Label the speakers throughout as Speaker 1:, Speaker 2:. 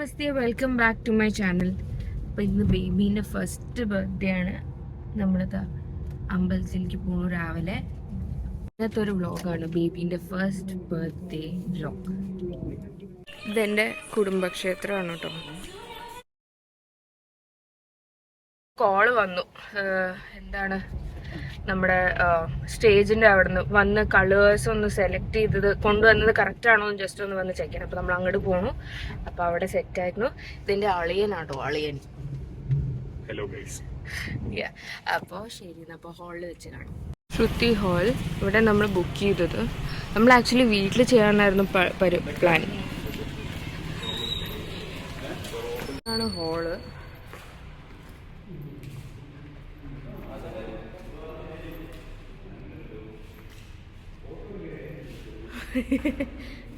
Speaker 1: Namaste, welcome back to my channel. അപ്പോൾ ഇന്ന് ബേബീൻ്റെ first birthday ആണ്. നമ്മളിതാ അമ്പലത്തിലേക്ക് പോകുന്നു രാവിലെ. ഇന്നത്തെ ഒരു വ്ളോഗാണ്, ബേബീൻ്റെ ഫസ്റ്റ് ബർത്ത്ഡേ വ്ളോഗ്. ഇതെൻ്റെ കുടുംബക്ഷേത്രമാണ് കേട്ടോ. കോള് വന്നു, എന്താണ് നമ്മുടെ സ്റ്റേജിൻ്റെ അവിടെ നിന്ന് വന്ന് കളേഴ്സ് ഒന്ന് സെലക്ട് ചെയ്തത് കൊണ്ടുവന്നത് കറക്റ്റ് ആണോ എന്ന് ജസ്റ്റ് ഒന്ന് വന്ന് ചെക്ക് ചെയ്യണം. അപ്പോൾ നമ്മൾ അങ്ങോട്ട് പോകണു. അപ്പോൾ അവിടെ സെറ്റായിരുന്നു. ഇതിൻ്റെ അളിയനാട്ടോ, അളിയൻ.
Speaker 2: Hello guys.
Speaker 1: അപ്പോൾ ശരി, അപ്പോൾ ഹാളിൽ വെച്ച് കാണാം. ശ്രുതി ഹാൾ. ഇവിടെ നമ്മൾ ബുക്ക് ചെയ്തത്. നമ്മൾ ആക്ച്വലി വീട്ടിൽ ചെയ്യാനായിരുന്നു പ്ലാൻ. ആണ് ഹാള്.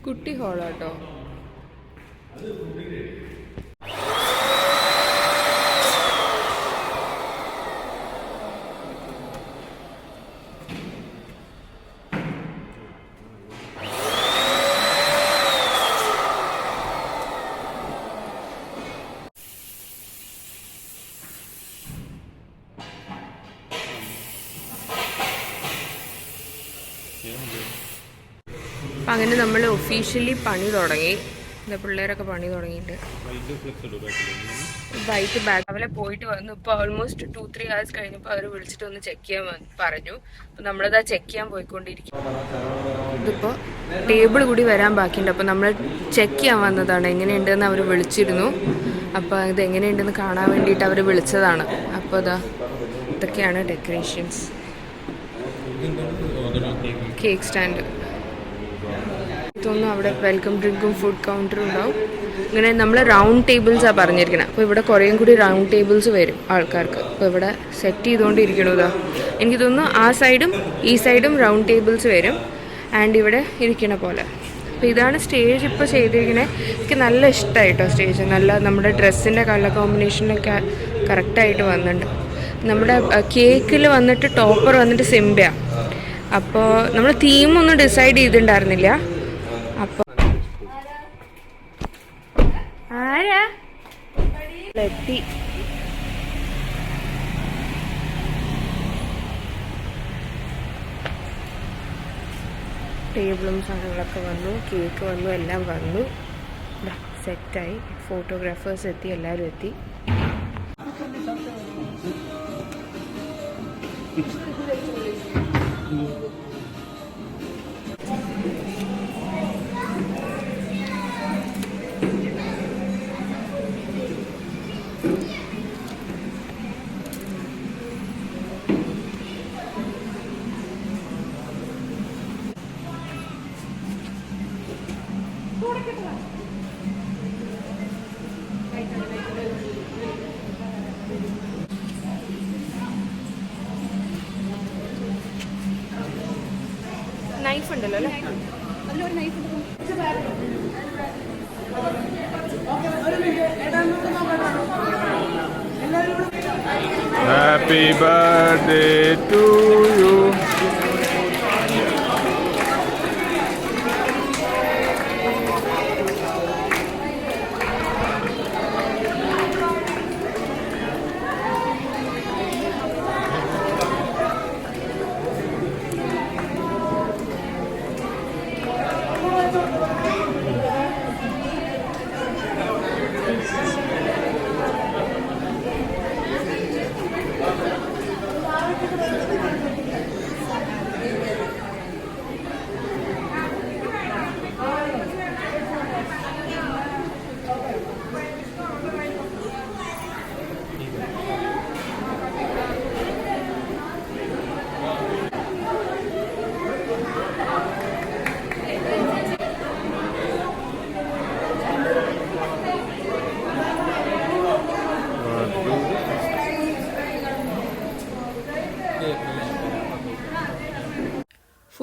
Speaker 1: കുട്ടി ഹോളാട്ടോ. അപ്പം അങ്ങനെ നമ്മൾ ഒഫീഷ്യലി പണി തുടങ്ങി. പിള്ളേരൊക്കെ പണി തുടങ്ങിയിട്ട് ബൈക്ക് ബാക്ക് രാവിലെ പോയിട്ട് വന്നു. ഇപ്പോൾ ഓൾമോസ്റ്റ് 2-3 hours കഴിഞ്ഞപ്പോൾ അവർ വിളിച്ചിട്ട് ഒന്ന് ചെക്ക് ചെയ്യാൻ പറഞ്ഞു. അപ്പം നമ്മളത് ചെക്ക് ചെയ്യാൻ പോയിക്കൊണ്ടിരിക്കും. ഇതിപ്പോൾ ടേബിൾ കൂടി വരാൻ ബാക്കിയുണ്ട്. അപ്പോൾ നമ്മൾ ചെക്ക് ചെയ്യാൻ വന്നതാണ്, എങ്ങനെയുണ്ടെന്ന് അവർ വിളിച്ചിരുന്നു. അപ്പോൾ ഇത് എങ്ങനെയുണ്ടെന്ന് കാണാൻ വേണ്ടിയിട്ട് അവർ വിളിച്ചതാണ്. അപ്പോൾ ഇതൊക്കെയാണ് ഡെക്കറേഷൻസ്. Cake stand. ഇതൊന്നും അവിടെ വെൽക്കം ഡ്രിങ്കും ഫുഡ് കൗണ്ടറും ഉണ്ടാവും. ഇങ്ങനെ നമ്മൾ റൗണ്ട് ടേബിൾസാണ് പറഞ്ഞിരിക്കുന്നത്. അപ്പോൾ ഇവിടെ കുറേയും കൂടി റൗണ്ട് ടേബിൾസ് വരും ആൾക്കാർക്ക്. അപ്പോൾ ഇവിടെ സെറ്റ് ചെയ്തുകൊണ്ടിരിക്കണതാ. എനിക്ക് തോന്നുന്നു ആ സൈഡും ഈ സൈഡും റൗണ്ട് ടേബിൾസ് വരും. ആൻഡ് ഇവിടെ ഇരിക്കണ പോലെ. അപ്പോൾ ഇതാണ് സ്റ്റേജ് ഇപ്പോൾ ചെയ്തിരിക്കുന്നത്. എനിക്ക് നല്ല ഇഷ്ടമായിട്ടോ സ്റ്റേജ്. നല്ല നമ്മുടെ ഡ്രസ്സിൻ്റെ കളർ കോമ്പിനേഷനൊക്കെ കറക്റ്റായിട്ട് വന്നിട്ടുണ്ട്. നമ്മുടെ കേക്കിൽ വന്നിട്ട് ടോപ്പർ വന്നിട്ട് സിംബയാണ്. അപ്പോൾ നമ്മൾ തീമൊന്നും ഡിസൈഡ് ചെയ്തിട്ടുണ്ടായിരുന്നില്ല. അപ്പോൾ ആരാ എത്തി. ടേബിളും സാധനങ്ങളൊക്കെ വന്നു, കേക്ക് വന്നു, എല്ലാം വന്നു. സെറ്റായി. ഫോട്ടോഗ്രാഫേഴ്സ് എത്തി, എല്ലാവരും എത്തി. നൈഫ് ഉണ്ടല്ലോ അല്ലേ?
Speaker 2: Happy birthday to you.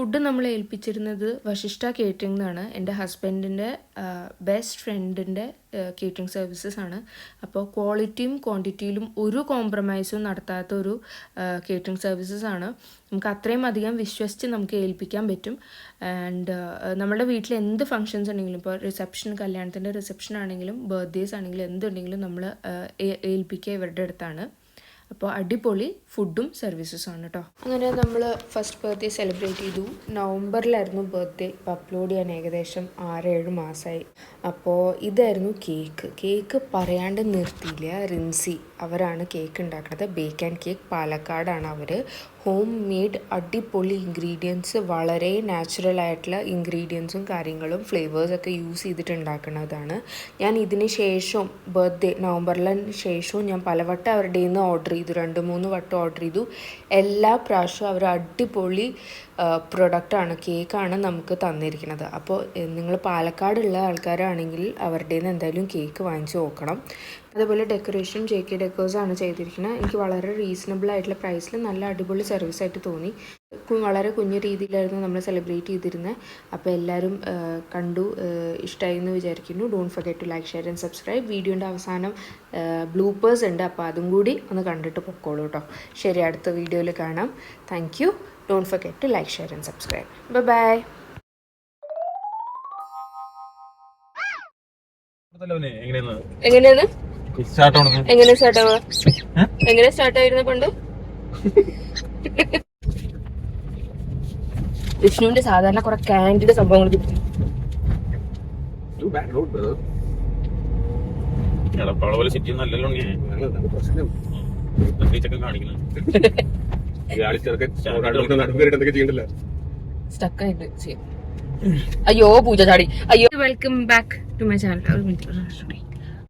Speaker 1: Food നമ്മൾ ഏൽപ്പിച്ചിരുന്നത് വശിഷ്ഠ കേറ്ററിംഗ് എന്നാണ്. എൻ്റെ ഹസ്ബൻഡിൻ്റെ ബെസ്റ്റ് ഫ്രണ്ടിൻ്റെ കേറ്ററിംഗ് സർവീസസ് ആണ്. അപ്പോൾ ക്വാളിറ്റിയും ക്വാണ്ടിറ്റിയിലും ഒരു കോംപ്രമൈസും നടത്താത്ത ഒരു കേറ്ററിംഗ് സർവീസസ് ആണ്. നമുക്ക് അത്രയും അധികം വിശ്വസിച്ച് നമുക്ക് ഏൽപ്പിക്കാൻ പറ്റും. ആൻഡ് നമ്മുടെ വീട്ടിൽ എന്ത് ഫങ്ഷൻസ് ഉണ്ടെങ്കിലും, ഇപ്പോൾ റിസപ്ഷൻ, കല്യാണത്തിൻ്റെ റിസപ്ഷൻ ആണെങ്കിലും ബർത്ത്ഡേസ് ആണെങ്കിലും എന്തുണ്ടെങ്കിലും നമ്മൾ ഏൽപ്പിക്കുക ഇവരുടെ അടുത്താണ്. അപ്പോൾ അടിപൊളി ഫുഡും സർവീസസും ആണ് കേട്ടോ. അങ്ങനെ നമ്മൾ ഫസ്റ്റ് ബർത്ത്ഡേ സെലിബ്രേറ്റ് ചെയ്തു. നവംബറിലായിരുന്നു ബർത്ത്ഡേ. ഇപ്പോൾ അപ്ലോഡ് ചെയ്യാൻ ഏകദേശം 6-7 മാസമായി. അപ്പോൾ ഇതായിരുന്നു കേക്ക് പറയാണ്ട് നിർത്തിയില്ല. റിൻസി അവരാണ് കേക്ക് ഉണ്ടാക്കുന്നത്. ബേക്ക് ആൻഡ് കേക്ക് പാലക്കാടാണ് അവർ. ഹോം മെയ്ഡ് അടിപൊളി ഇൻഗ്രീഡിയൻസ്, വളരെ നാച്ചുറൽ ആയിട്ടുള്ള ഇൻഗ്രീഡിയൻസും കാര്യങ്ങളും ഫ്ലേവേഴ്സൊക്കെ യൂസ് ചെയ്തിട്ട് ഉണ്ടാക്കുന്നതാണ്. ഞാൻ ഇതിന് ശേഷം ബർത്ത്ഡേ നവംബറിന് ശേഷവും ഞാൻ പലവട്ടം അവരുടെ നിന്ന് ഓർഡർ ചെയ്തു. 2-3 വട്ടം ഓർഡർ ചെയ്തു. എല്ലാ പ്രാവശ്യവും അവർ അടിപൊളി പ്രൊഡക്റ്റാണ്, കേക്കാണ് നമുക്ക് തന്നിരിക്കുന്നത്. അപ്പോൾ നിങ്ങൾ പാലക്കാടുള്ള ആൾക്കാരാണെങ്കിൽ അവരുടെ നിന്ന് എന്തായാലും കേക്ക് വാങ്ങിച്ച് നോക്കണം. അതേപോലെ ഡെക്കറേഷൻ JK ഡെക്കേഴ്സാണ് ചെയ്തിരിക്കുന്നത്. എനിക്ക് വളരെ റീസണബിൾ ആയിട്ടുള്ള പ്രൈസിൽ നല്ല അടിപൊളി സർവീസായിട്ട് തോന്നി. വളരെ കുഞ്ഞു രീതിയിലായിരുന്നു നമ്മൾ സെലിബ്രേറ്റ് ചെയ്തിരുന്നത്. അപ്പോൾ എല്ലാവരും കണ്ടു, ഇഷ്ടമായി എന്ന് വിചാരിക്കുന്നു. Don't forget to like, share and subscribe. വീഡിയോൻ്റെ അവസാനം ബ്ലൂപ്പേഴ്സ് ഉണ്ട്, അപ്പോൾ അതും കൂടി ഒന്ന് കണ്ടിട്ട് പൊക്കോളൂ കേട്ടോ. ശരി, അടുത്ത വീഡിയോയിൽ കാണാം. Thank you. Don't forget to like, share and subscribe. Bye. എങ്ങനെയാണ് എങ്ങനെ സ്റ്റാർട്ട് ആവുക? എങ്ങനെ സ്റ്റാർട്ട് ആയിരുന്നു പണ്ട്? വിഷ്ണുവിന്റെ സാധാരണ കുറെ കാൻഡിഡ് സംഭവങ്ങൾ സ്റ്റക്കായിട്ട്. അയ്യോ പൂജ ചാടി. അയ്യോ. Welcome back to my channel.